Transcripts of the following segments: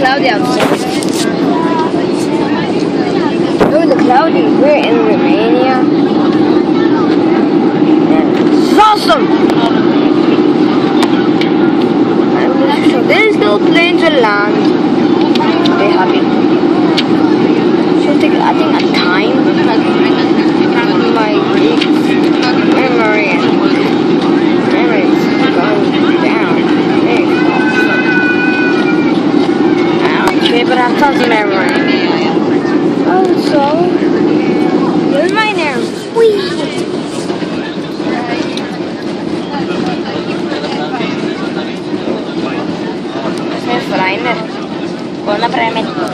cloudy outside. Really cloudy. We're in Romania. This is awesome! So these little planes will land. They're happy. So take, I think, a time. My memory is going down. Okay, but I have tons of memory. Also, here's my name. Whee! Flyner. Buona premetta.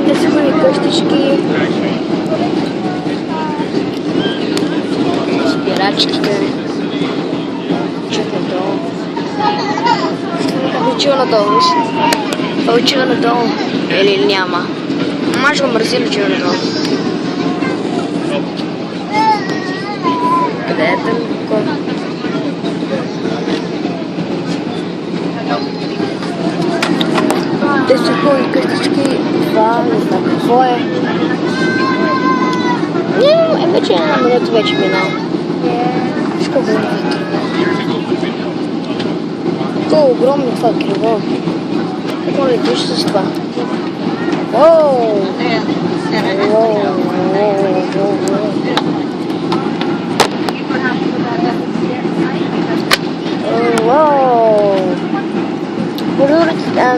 Adesso con i kostički. Zbieračke. Čekaj to. Učio na dol, mislim. Pa učio na dol. Ili няма. Маш го мързим учio на дол. Къде е тънко? Те са хубави къщички, това не знам какво е. Вече една минута вече минал. Виж колко е това огромно това криво. Какво летиш с това? Ооо!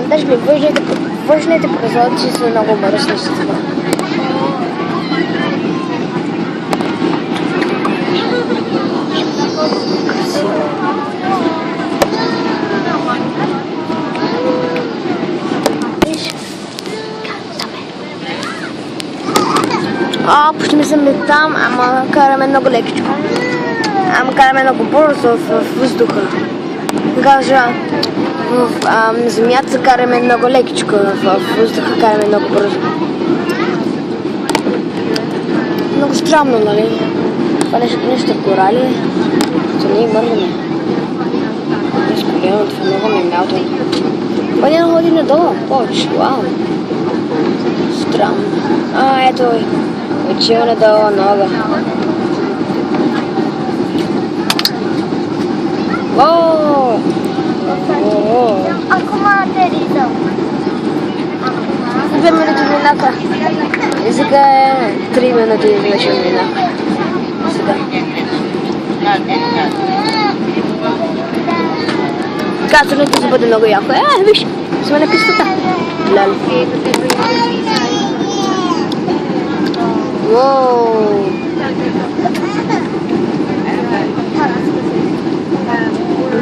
Даже ли външните прозорци са много мръсни с това. Почти ми съм там, ама караме много лекичко. Ама караме много бързо в въздуха. Кажа, в земята караме много лекичко, в въздуха караме много бързо. Много странно, нали? Това нещо в корали, то ние мърдаме. Изколено, това много ме мялто. Това няма ходи надолу, повече, вау. Странно. Ето е. Учил надолу нога. Вооо! Acum aterizăm. 2 minute минаха. И сега е 3 минути вече минаха. Сега. Кацането ще бъде много яко. Виж! Сме на пистата. Лал. Вооо!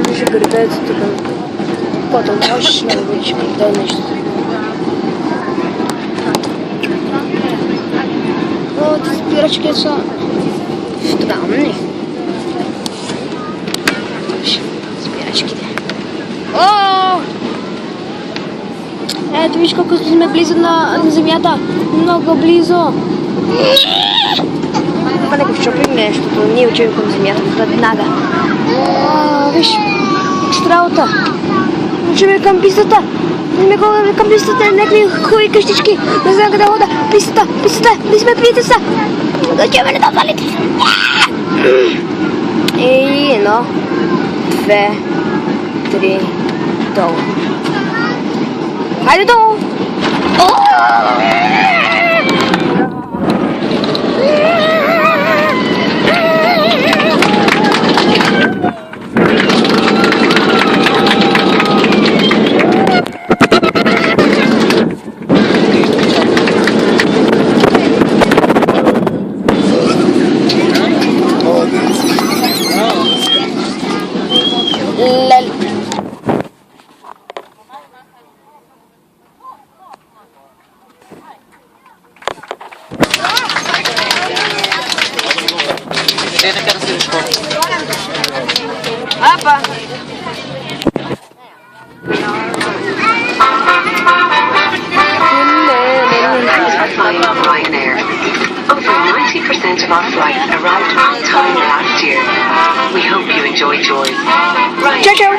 Виж гърдец тук. Потом можеш да видиш къде е нещо. Тези спирачки са странни. Спирачките. Ето виж колко сме близо на земята. Много близо. Това не го вчупим нещото. Ние учим към земята веднага. Виж, екстралата. Учим към пистата. Към пистата, някакви хубави къщички. Не знам къде хода. Пистата, не сме пистата. Да учим на това лети. И 1, 2, 3, долу. Хайде долу! Apa? Ryanair. Over 90% of our flights arrived on time last year. We hope you enjoyed yours. Ciao, ciao.